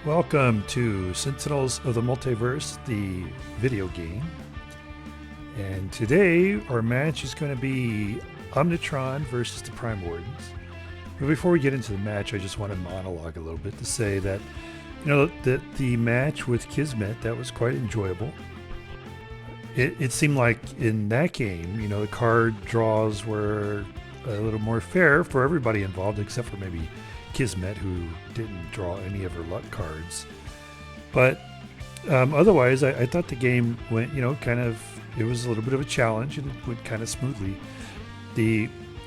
Welcome to Sentinels of the Multiverse, the video game. And today our match is going to be Omnitron versus the Prime Wardens. But before we get into the match, I just want to monologue a little bit to say that, that the match with Kismet, that was quite enjoyable. It seemed like in that game, the card draws were a little more fair for everybody involved, except for maybe Kismet, who didn't draw any of her luck cards. But otherwise, I thought the game went, it was a little bit of a challenge, and it went kind of smoothly.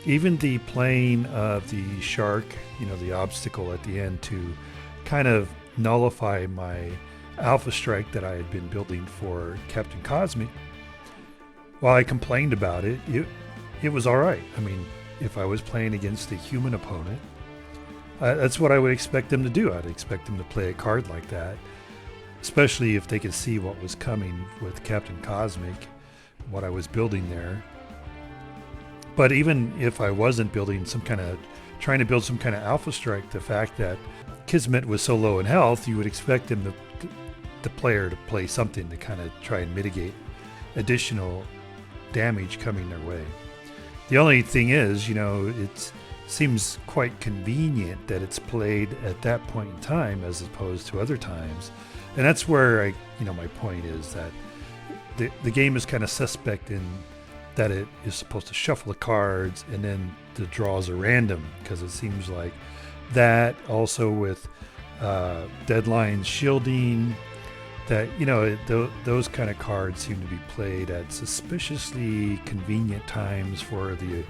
Even the playing of the shark, the obstacle at the end to kind of nullify my Alpha Strike that I had been building for Captain Cosmic, while I complained about it, it was all right. I mean, if I was playing against a human opponent, that's what I would expect them to do. I'd expect them to play a card like that, especially if they could see what was coming with Captain Cosmic, what I was building there. But even if I wasn't trying to build some kind of Alpha Strike, the fact that Kismet was so low in health, you would expect the player to play something to kind of try and mitigate additional damage coming their way. The only thing is, it seems quite convenient that it's played at that point in time as opposed to other times. And that's where my point is that the game is kind of suspect in that it is supposed to shuffle the cards and then the draws are random, because it seems like that also with deadline shielding, that those kind of cards seem to be played at suspiciously convenient times for the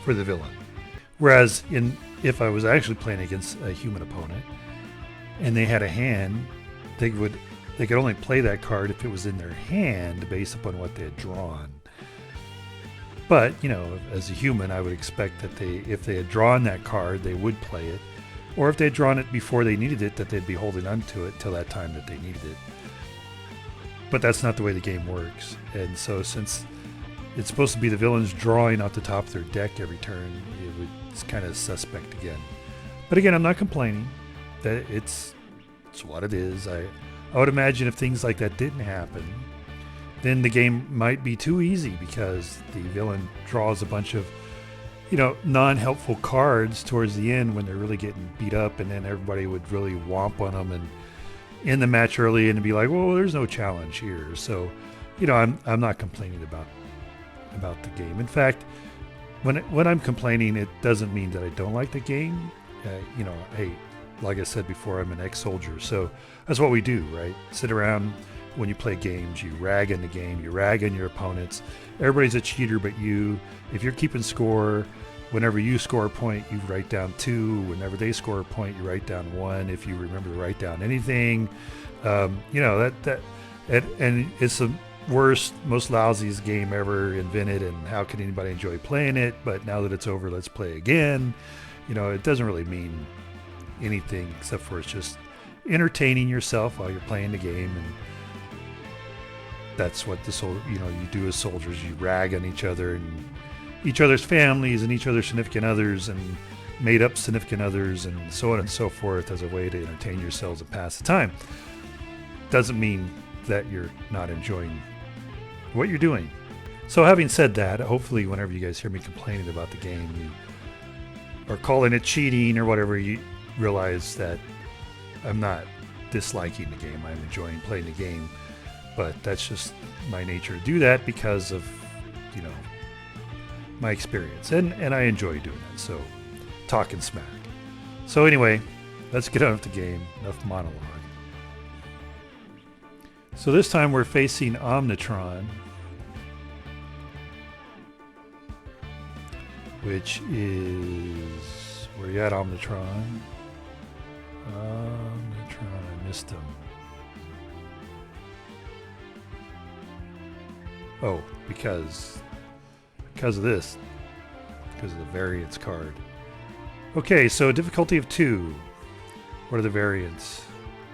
villain. Whereas if I was actually playing against a human opponent and they had a hand, they could only play that card if it was in their hand based upon what they had drawn. But as a human, I would expect that if they had drawn that card, they would play it, or if they had drawn it before they needed it, that they'd be holding on to it till that time that they needed it. But that's not the way the game works. And so since it's supposed to be the villains drawing out the top of their deck every turn, it's kind of suspect again. But again, I'm not complaining. That it's what it is. I would imagine if things like that didn't happen, then the game might be too easy, because the villain draws a bunch of non-helpful cards towards the end when they're really getting beat up, and then everybody would really womp on them and end the match early and be like, well, there's no challenge here. So I'm not complaining about the game. In fact, when I'm complaining, it doesn't mean that I don't like the game. Hey, like I said before, I'm an ex-soldier, so that's what we do, right? Sit around when you play games, you rag on the game, you rag on your opponents. Everybody's a cheater but you. If you're keeping score, whenever you score a point, you write down 2. Whenever they score a point, you write down 1. If you remember to write down anything, and it's the worst, most lousiest game ever invented, and how can anybody enjoy playing it? But now that it's over, let's play again. It doesn't really mean anything except for it's just entertaining yourself while you're playing the game. And that's what you do as soldiers. You rag on each other and each other's families and each other's significant others and made up significant others and so on and so forth as a way to entertain yourselves and pass the time. Doesn't mean that you're not enjoying what you're doing. So having said that, hopefully whenever you guys hear me complaining about the game, you are calling it cheating or whatever, you realize that I'm not disliking the game. I'm enjoying playing the game, but that's just my nature to do that because of my experience, and I enjoy doing that. So talking smack. So anyway, let's get on with the game. Enough monologue. So this time we're facing Omnitron, which is, where you at, Omnitron? I missed him. Oh, because of this, because of the variance card. Okay, so difficulty of 2. What are the variants?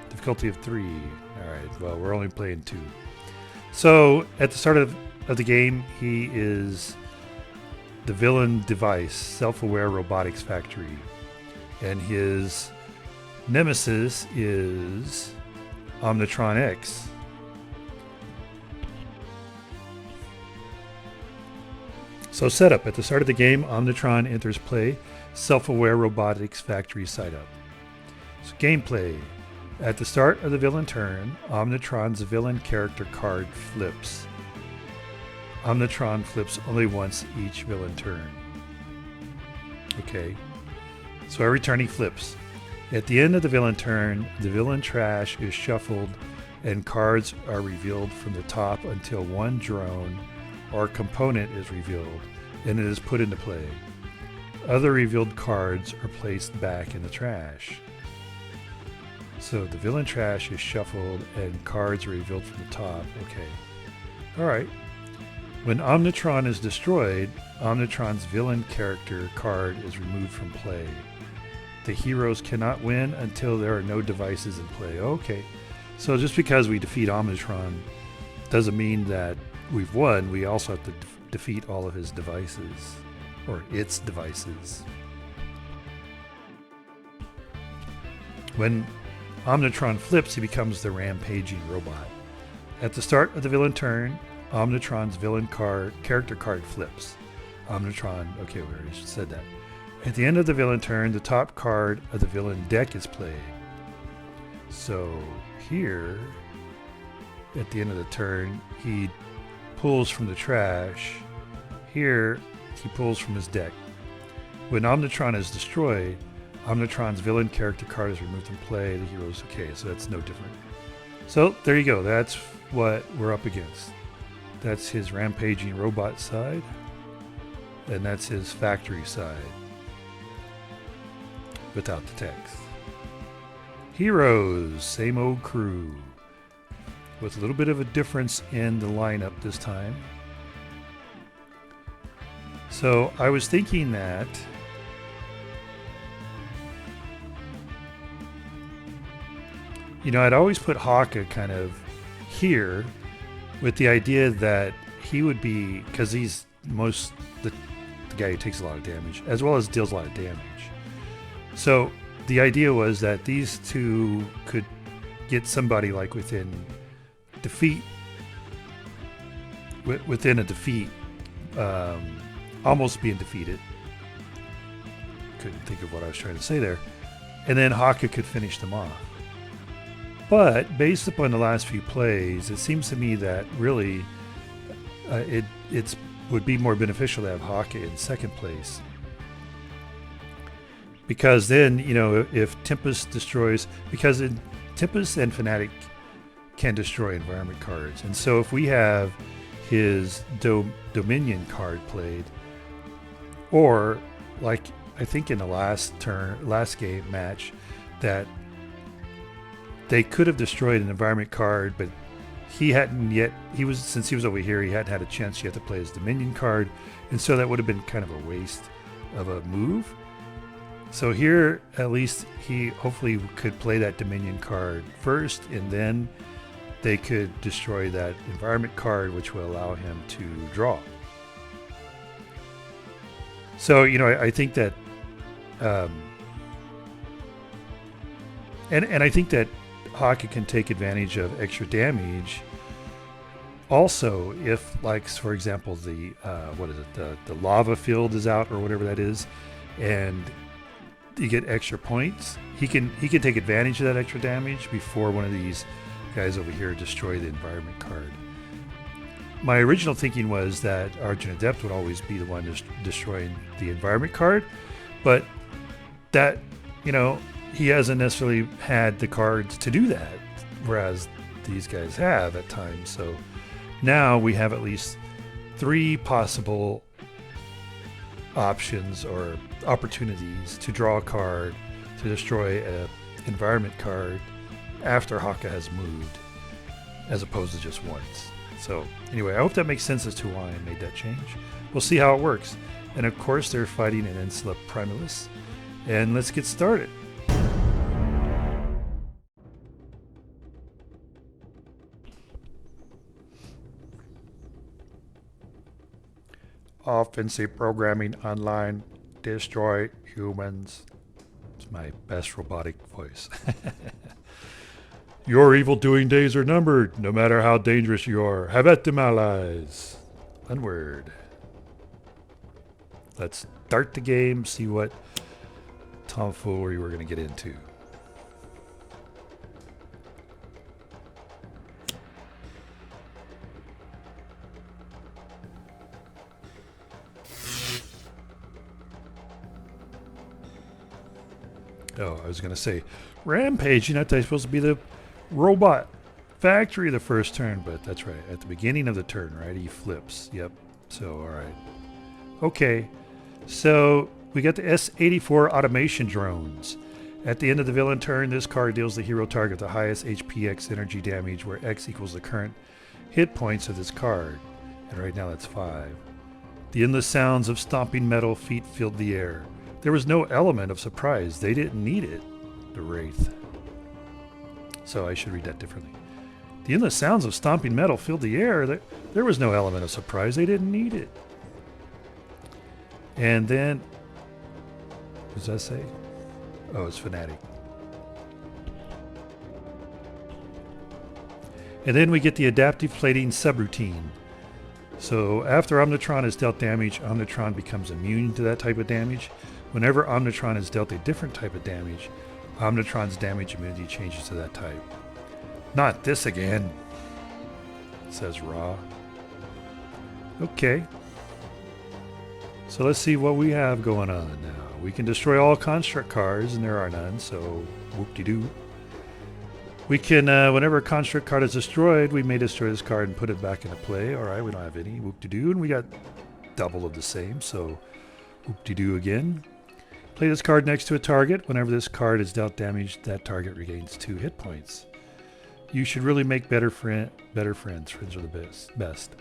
Difficulty of 3. All right, well, we're only playing 2. So at the start of the game, he is the villain device, self-aware robotics factory, and his Nemesis is Omnitron X. So setup. At the start of the game, Omnitron enters play, self-aware robotics factory site up. So gameplay. At the start of the villain turn, Omnitron's villain character card flips. Omnitron flips only once each villain turn. Okay. So every turn he flips. At the end of the villain turn, the villain trash is shuffled and cards are revealed from the top until one drone or component is revealed and it is put into play. Other revealed cards are placed back in the trash. So the villain trash is shuffled and cards are revealed from the top. Okay. Alright. When Omnitron is destroyed, Omnitron's villain character card is removed from play. The heroes cannot win until there are no devices in play. Okay. So just because we defeat Omnitron doesn't mean that we've won. We also have to defeat all of his devices, or its devices. When Omnitron flips, he becomes the rampaging robot. At the start of the villain turn, Omnitron's villain character card flips. Omnitron, okay, we already said that. At the end of the villain turn, the top card of the villain deck is played. So here, at the end of the turn, he pulls from the trash. Here, he pulls from his deck. When Omnitron is destroyed, Omnitron's villain character card is removed from play. The hero's okay, so that's no different. So there you go. That's what we're up against. That's his rampaging robot side, and that's his factory side without the text. Heroes, same old crew, with a little bit of a difference in the lineup this time. So I was thinking that I'd always put Haka kind of here with the idea that he would be, because he's the guy who takes a lot of damage, as well as deals a lot of damage. So the idea was that these two could get somebody like within a defeat, almost being defeated. Couldn't think of what I was trying to say there. And then Haka could finish them off. But based upon the last few plays, it seems to me that really it would be more beneficial to have Haka in second place. Because then, if Tempest destroys, because Tempest and Fnatic can destroy environment cards. And so if we have his Dominion card played, or like I think in the last game match, that they could have destroyed an environment card, but he hadn't yet. Since he was over here, he hadn't had a chance yet to play his Dominion card, and so that would have been kind of a waste of a move. So here, at least he hopefully could play that Dominion card first, and then they could destroy that environment card, which will allow him to draw. So I think that, and I think that Haka can take advantage of extra damage. Also, if, like, for example, the the lava field is out or whatever that is, and you get extra points, he can take advantage of that extra damage before one of these guys over here destroy the environment card. My original thinking was that Argent Adept would always be the one destroying the environment card, but that he hasn't necessarily had the cards to do that, whereas these guys have at times. So now we have at least 3 possible options or opportunities to draw a card to destroy an environment card after Haka has moved, as opposed to just once. So anyway, I hope that makes sense as to why I made that change. We'll see how it works. And of course, they're fighting an Insula Primalis. And let's get started. Offensive programming online. Destroy humans. It's my best robotic voice. Your evil-doing days are numbered, no matter how dangerous you are. Have at them, allies. Onward. Let's start the game, see what tomfoolery we're going to get into. Oh, I was going to say, Rampage, you're not supposed to be the robot factory the first turn, but that's right. At the beginning of the turn, right? He flips. Yep. So, all right. Okay. So, we got the S-84 automation drones. At the end of the villain turn, this card deals the hero target the highest HP X energy damage, where X equals the current hit points of this card. And right now that's 5. The endless sounds of stomping metal feet filled the air. There was no element of surprise. They didn't need it. The Wraith. So I should read that differently. The endless sounds of stomping metal filled the air. There was no element of surprise. They didn't need it. And then, what does that say? Oh, it's Fanatic. And then we get the adaptive plating subroutine. So after Omnitron is dealt damage, Omnitron becomes immune to that type of damage. Whenever Omnitron is dealt a different type of damage, Omnitron's damage immunity changes to that type. Not this again, says Ra. Okay. So let's see what we have going on now. We can destroy all construct cards, and there are none, so whoop-de-doo. We can, whenever a construct card is destroyed, we may destroy this card and put it back into play. Alright, we don't have any. Whoop-de-doo, and we got double of the same, so whoop-de-doo again. Play this card next to a target. Whenever this card is dealt damage, that target regains 2 hit points. You should really make better friends. Friends are the best.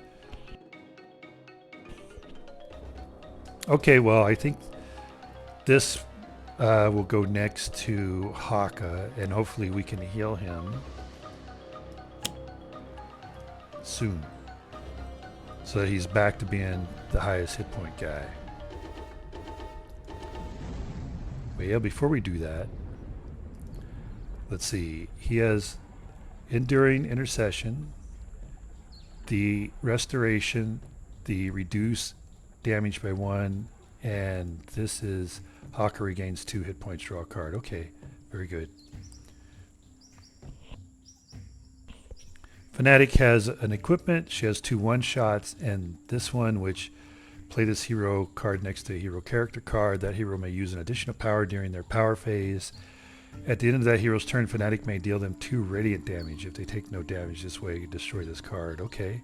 Okay, well, I think this will go next to Haka, and hopefully we can heal him soon, so that he's back to being the highest hit point guy. Well, before we do that, let's see. He has Enduring Intercession, the Restoration, the Reduce Damage by 1, and this is Haka regains 2 hit points, draw a card. Okay, very good. Fanatic has an equipment. She has 2 one-shots, and this one, which play this hero card next to a hero character card. That hero may use an additional power during their power phase. At the end of that hero's turn, Fanatic may deal them 2 radiant damage. If they take no damage this way, you destroy this card. Okay.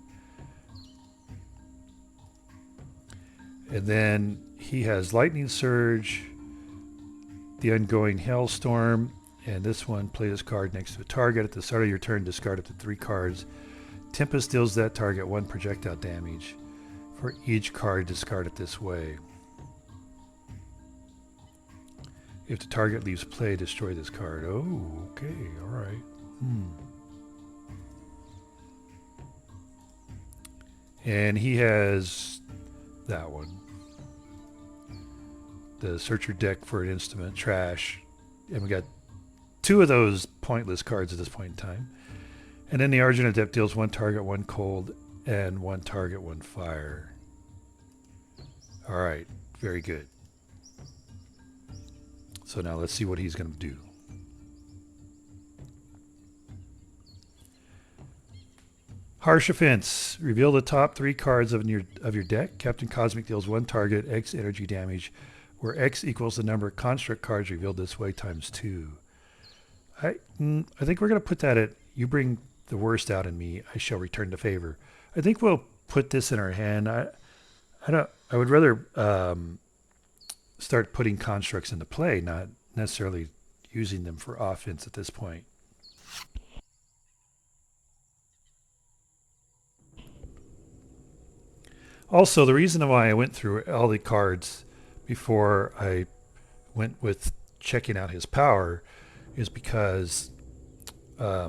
And then he has Lightning Surge, the Ongoing Hailstorm, and this one, play this card next to a target. At the start of your turn, discard up to 3 cards. Tempest deals that target 1 projectile damage. For each card, discard it this way. If the target leaves play, destroy this card. Oh, okay, alright. And he has that one. The search your deck for an instrument, trash. And we got 2 of those pointless cards at this point in time. And then the Argent Adept deals 1 target, 1 cold, and 1 target, 1 fire. Alright, very good. So now let's see what he's going to do. Harsh Offense. Reveal the top 3 cards of your deck. Captain Cosmic deals 1 target, X energy damage, where X equals the number of construct cards revealed this way times 2. I think we're going to put that at, you bring the worst out in me, I shall return the favor. I think we'll put this in our hand. I would rather start putting constructs into play, not necessarily using them for offense at this point. Also, the reason why I went through all the cards before I went with checking out his power is because I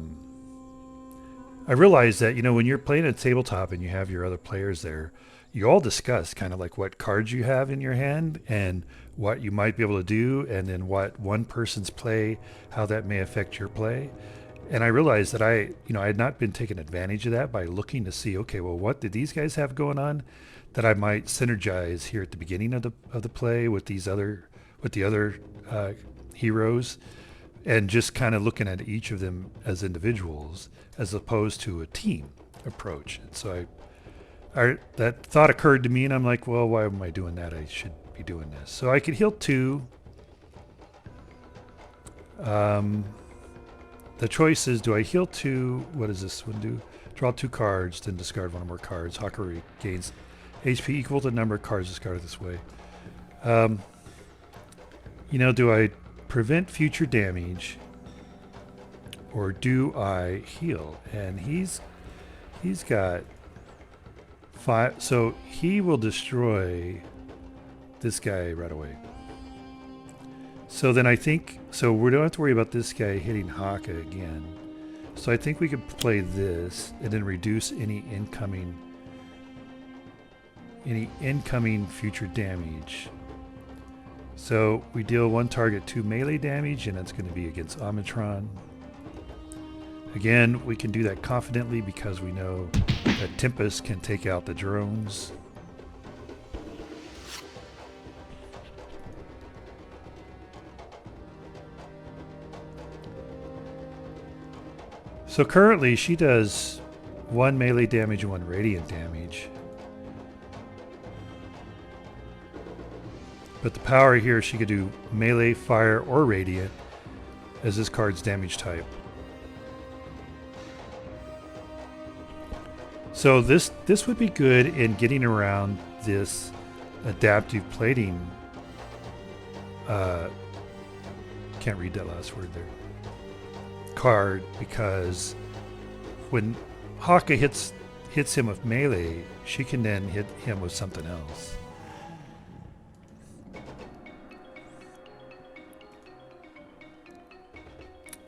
realized that, when you're playing a tabletop and you have your other players there, you all discuss kind of like what cards you have in your hand and what you might be able to do, and then what one person's play, how that may affect your play. And I realized that I had not been taking advantage of that by looking to see, okay, well, what did these guys have going on that I might synergize here at the beginning of the play with the other heroes, and just kind of looking at each of them as individuals as opposed to a team approach. And so that thought occurred to me, and I'm like, well, why am I doing that? I should be doing this. So I could heal 2. The choice is, do I heal 2? What does this one do? Draw 2 cards, then discard 1 or more cards. Hawker gains HP equal to the number of cards discarded this way. Do I prevent future damage, or do I heal? And he's got 5, so he will destroy this guy right away. So then I think, so we don't have to worry about this guy hitting Haka again. So I think we could play this and then reduce any incoming future damage. So we deal 1 target 2 melee damage, and that's going to be against Omnitron. Again, we can do that confidently because we know that Tempest can take out the drones. So currently she does 1 melee damage and 1 radiant damage. But the power here, she could do melee, fire, or radiant as this card's damage type. So this would be good in getting around this adaptive plating. Can't read that last word there. Card, because when Haka hits him with melee, she can then hit him with something else.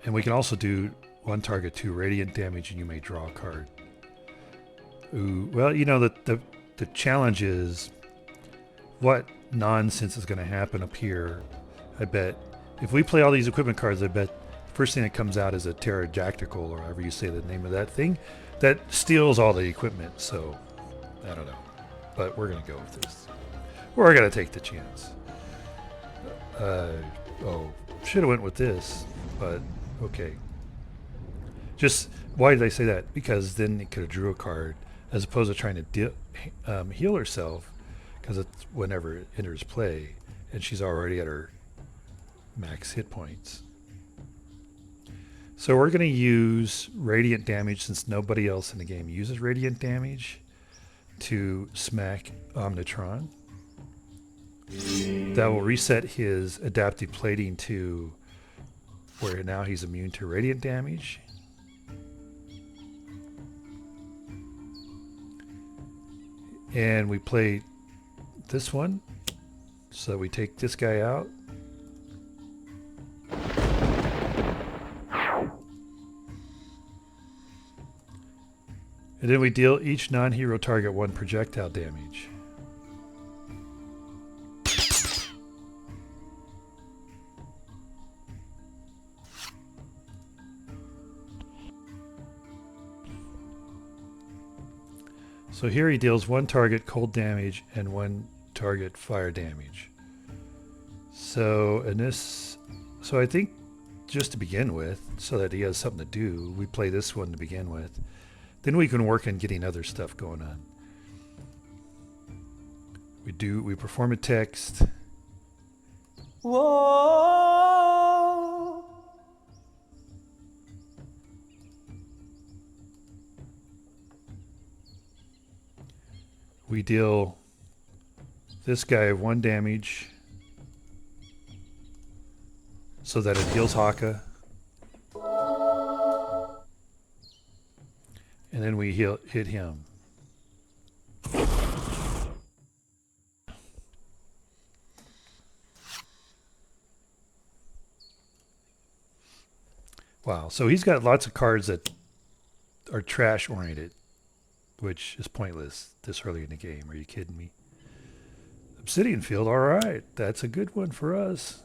And we can also do 1 target 2 radiant damage, and you may draw a card. Ooh, well, the challenge is what nonsense is going to happen up here. I bet if we play all these equipment cards, I bet first thing that comes out is a pterodactyl, or however you say the name of that thing, that steals all the equipment. So I don't know, but we're going to go with this. We're going to take the chance. Should have went with this, but okay. Just, why did I say that? Because then it could have drew a card as opposed to trying to heal herself, because it's whenever it enters play and she's already at her max hit points. So we're going to use radiant damage, since nobody else in the game uses radiant damage, to smack Omnitron. That will reset his adaptive plating to where now he's immune to radiant damage. And we play this one, so we take this guy out. And then we deal each non-hero target 1 projectile damage. So here he deals 1 target cold damage and 1 target fire damage. So I think just to begin with, so that he has something to do, we play this one to begin with. Then we can work on getting other stuff going on. We perform a text. Whoa. We deal this guy 1 damage so that it heals Haka. And then we hit him. Wow, so he's got lots of cards that are trash oriented, which is pointless this early in the game. Are you kidding me? Obsidian field, all right. That's a good one for us.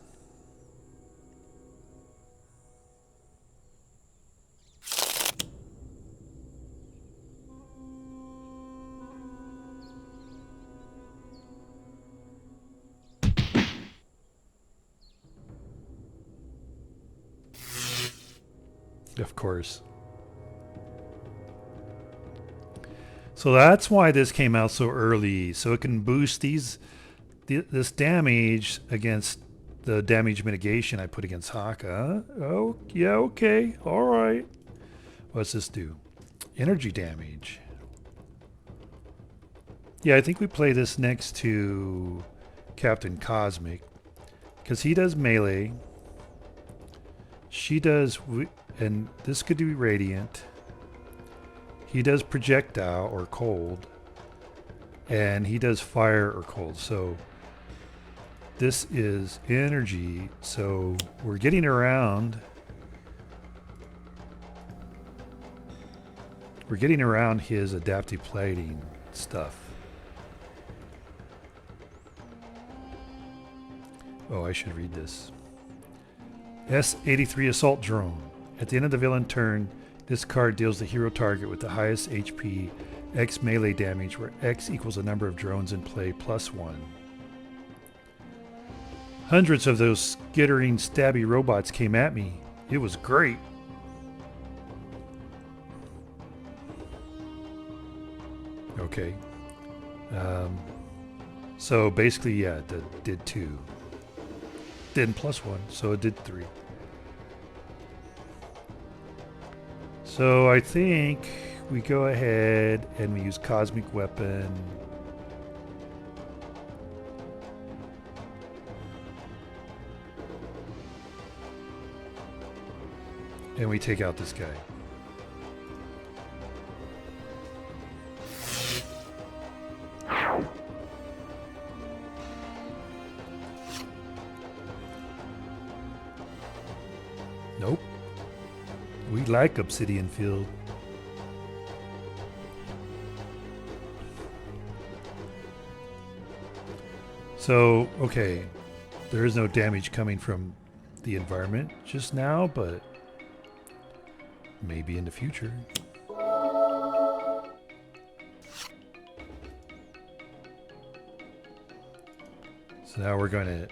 Of course. So that's why this came out so early, so it can boost this damage against the damage mitigation I put against Haka. Oh, yeah, okay, all right. What's this do? Energy damage. Yeah, I think we play this next to Captain Cosmic, because he does melee. She does, and this could be radiant. He does projectile or cold, and he does fire or cold. So this is energy. So we're getting around. We're getting around his adaptive plating stuff. Oh, I should read this. S-83 Assault Drone. At the end of the villain turn, this card deals the hero target with the highest HP X melee damage, where X equals the number of drones in play plus 1. Hundreds of those skittering, stabby robots came at me. It was great. Okay. So basically, yeah, that did 2. Did plus 1, so it did 3. So I think we go ahead and we use Cosmic Weapon. And we take out this guy. Nope. We like Obsidian Field. So, okay, there is no damage coming from the environment just now, but maybe in the future. So now we're going to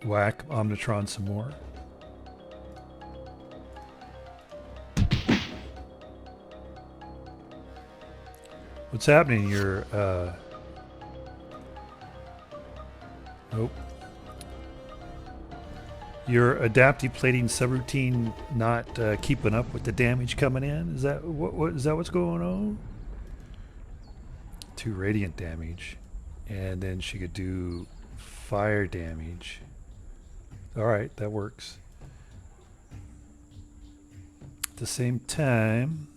whack Omnitron some more. What's happening? You're, nope. Your adaptive plating subroutine not keeping up with the damage coming in? Is that what is that what's going on? 2 radiant damage. And then she could do fire damage. Alright, that works. At the same time,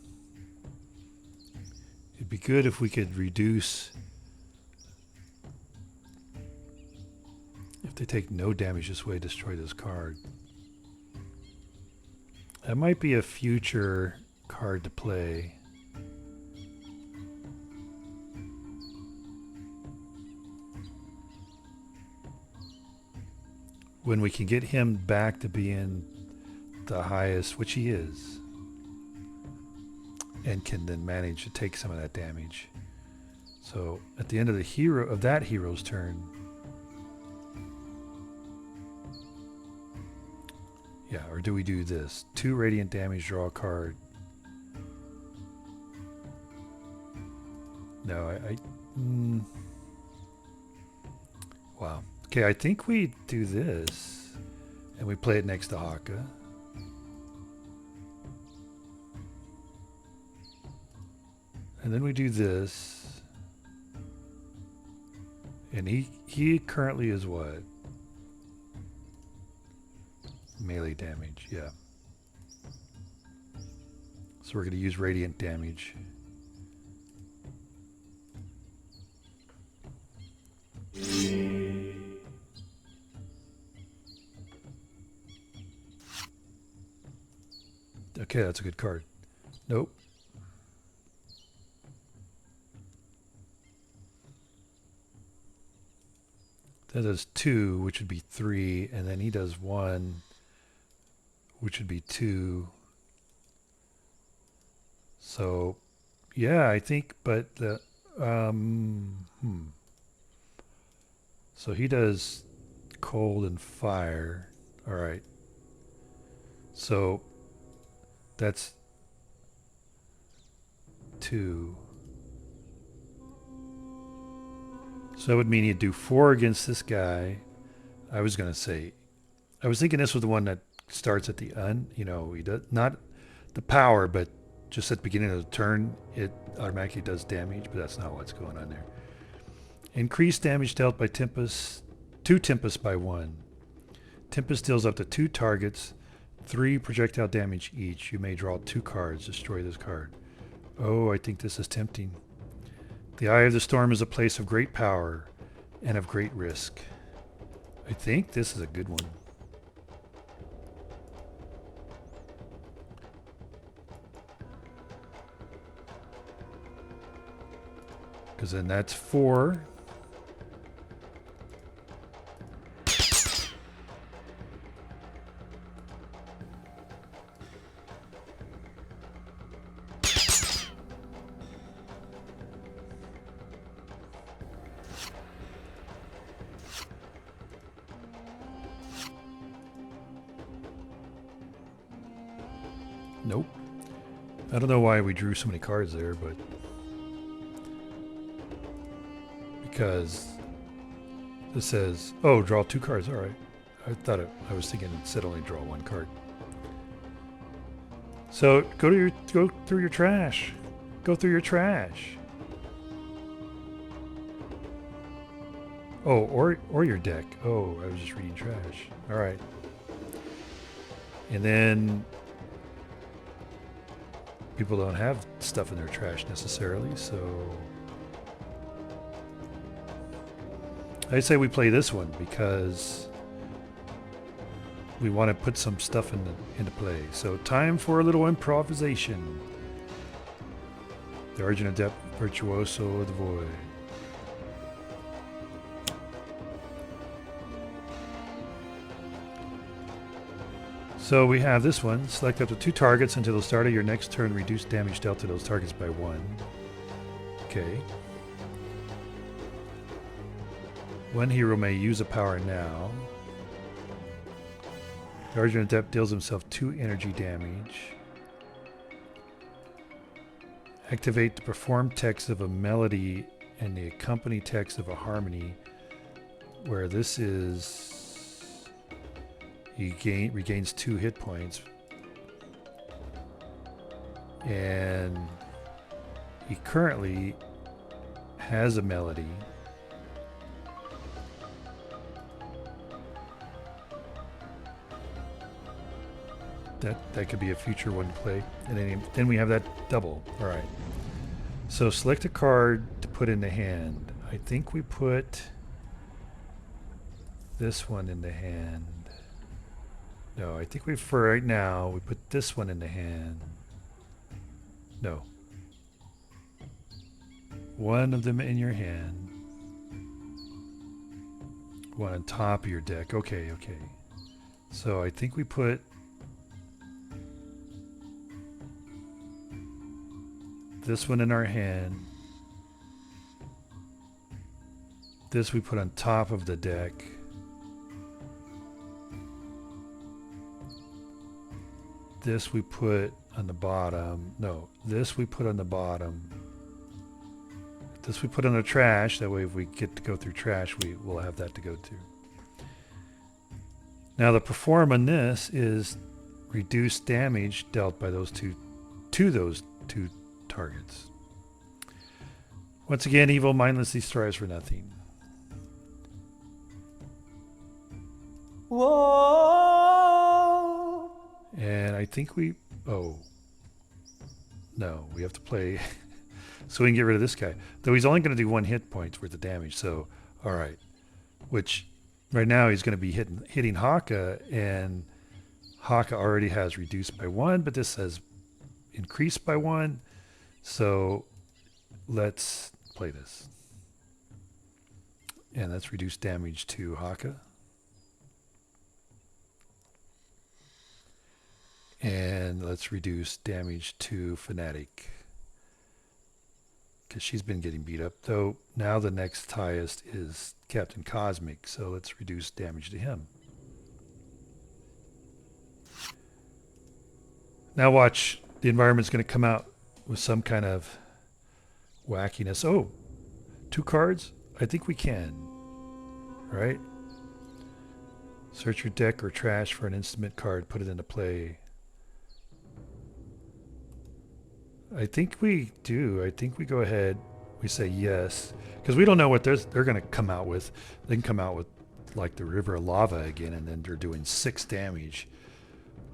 it'd be good if we could reduce, if they take no damage this way, destroy this card. That might be a future card to play. When we can get him back to being the highest, which he is, and can then manage to take some of that damage. So at the end of that hero's turn, yeah, or do we do this? 2 radiant damage, draw a card. No, wow. Okay, I think we do this, and we play it next to Haka. And then we do this. And he currently is what? Melee damage, yeah. So we're going to use radiant damage. Okay, that's a good card. Nope. That does 2, which would be 3, and then he does 1, which would be 2. So, yeah, I think, but the, so he does cold and fire. All right. So that's 2. So that would mean he'd do 4 against this guy. I was thinking this was the one that starts at the he does not the power, but just at the beginning of the turn, it automatically does damage, but that's not what's going on there. Increased damage dealt by Tempest, 2 Tempest by 1. Tempest deals up to 2 targets, 3 projectile damage each. You may draw 2 cards, destroy this card. Oh, I think this is tempting. The Eye of the Storm is a place of great power and of great risk. I think this is a good one. Because then that's 4. Nope. I don't know why we drew so many cards there, but because this says, oh, draw 2 cards. All right. I was thinking it said only draw 1 card. So go through your trash. Go through your trash. Oh, or your deck. Oh, I was just reading trash. All right. And then people don't have stuff in their trash necessarily, so I say we play this one because we want to put some stuff into play. So time for a little improvisation. The Argent Adept, Virtuoso of the Void. So we have this one. Select up to 2 targets until the start of your next turn. Reduce damage dealt to those targets by 1. Okay. 1 hero may use a power now. The Argent Adept deals himself 2 energy damage. Activate the perform text of a melody and the accompany text of a harmony, where this is he regains 2 hit points, and he currently has a melody. That could be a future one to play, and then we have that double. All right. So select a card to put in the hand. I think we put this one in the hand. No, I think for right now, we put this one in the hand. No. One of them in your hand. One on top of your deck. Okay. So I think we put this one in our hand. This we put on top of the deck. This we put on the bottom. No, this we put on the bottom. This we put on the trash. That way if we get to go through trash, we will have that to go to. Now the perform on this is reduce damage dealt by those two targets. Once again, evil mindlessly strives for nothing. Whoa! And I think we have to play so we can get rid of this guy. Though he's only going to do 1 hit point worth of damage. So, all right. Which right now he's going to be hitting Haka, and Haka already has reduced by 1, but this says increased by 1. So let's play this. And that's reduced damage to Haka. And let's reduce damage to Fnatic, because she's been getting beat up. Though now the next highest is Captain Cosmic, so let's reduce damage to him. Now watch, the environment's going to come out with some kind of wackiness. Oh, 2 cards? I think we can. Right? Search your deck or trash for an instrument card, put it into play. I think we do. I think we go ahead, we say yes, because we don't know what they're going to come out with. They can come out with like the River of Lava again, and then they're doing 6 damage.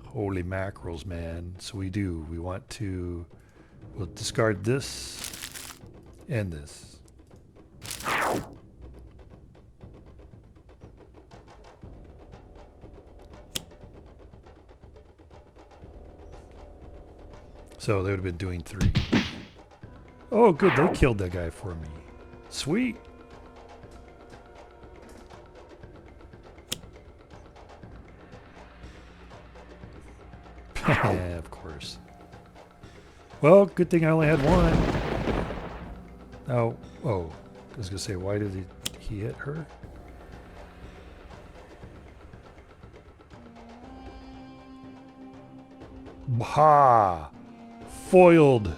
Holy mackerels, man. So we do. We want to, we'll discard this and this. So they would have been doing 3. Oh, good. They killed that guy for me. Sweet. Yeah, of course. Well, good thing I only had 1. Oh, I was going to say, why did he hit her? Bah! Foiled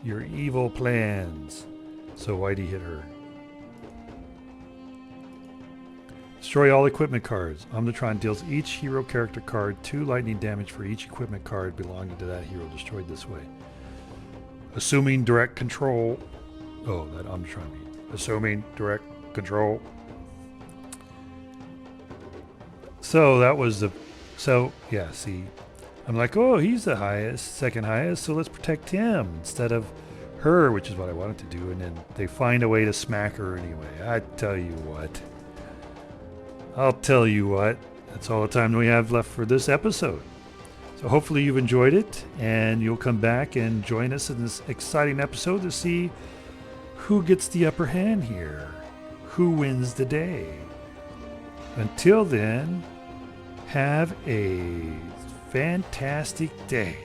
your evil plans. So why'd he hit her? Destroy all equipment cards. Omnitron deals each hero character card 2 lightning damage for each equipment card belonging to that hero destroyed this way. Assuming direct control. Oh, that Omnitron mean. Assuming direct control. So that was the... So, yeah, see... I'm like, oh, he's the highest, second highest, so let's protect him instead of her, which is what I wanted to do. And then they find a way to smack her anyway. I tell you what. I'll tell you what. That's all the time we have left for this episode. So hopefully you've enjoyed it, and you'll come back and join us in this exciting episode to see who gets the upper hand here, who wins the day. Until then, have a fantastic day.